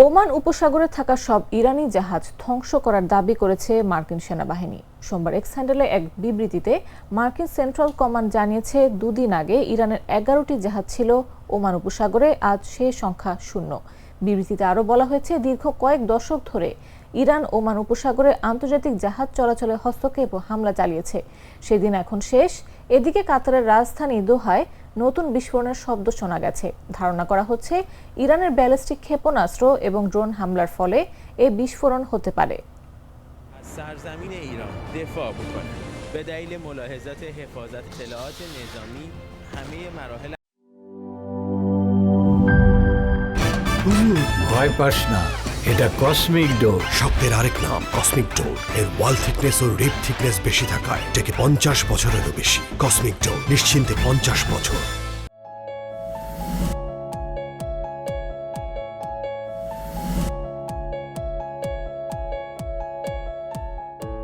Oman উপসাগরে থাকা সব ইরানি জাহাজ ধ্বংস করার দাবি করেছে মার্কিন সেনাবাহিনী। সোমবার এক্স হ্যান্ডেলে এক বিবৃতিতে মার্কিন সেন্ট্রাল কমান্ড জানিয়েছে, দুদিন আগে ইরানের 11টি জাহাজ ছিল ওমান উপসাগরে, আজ সে সংখ্যা শূন্য। বিবৃতিতে আরও বলা হয়েছে, দীর্ঘ কয়েক দশক ধরে ইরান ওমান উপসাগরে আন্তর্জাতিক জাহাজ চলাচলে হস্তক্ষেপ ও হামলা চালিয়েছে। সেদিন এখন শেষ। এদিকে কাতারের রাজধানী দোহায় নতুন বিস্ফোরণের শব্দ শোনা গেছে। ধারণা করা হচ্ছে ইরানের ব্যালিস্টিক ক্ষেপণাস্ত্র এবং ড্রোন হামলার ফলে এই বিস্ফোরণ হতে পারে। سرزمین ایران دفاع بکنه به دلیل ملاحظات حفاظت اطلاعات نظامی همه مراحل ভয় পাস না, এটা কসমিক ডোর। শব্দের আরেক নাম কসমিক ডোর। এর ওয়াল থিকনেস ও রিপ থিকনেস বেশি থাকায় এটাকে 50 বছরেরও বেশি। কসমিক ডোর, নিশ্চিন্তে 50 বছর।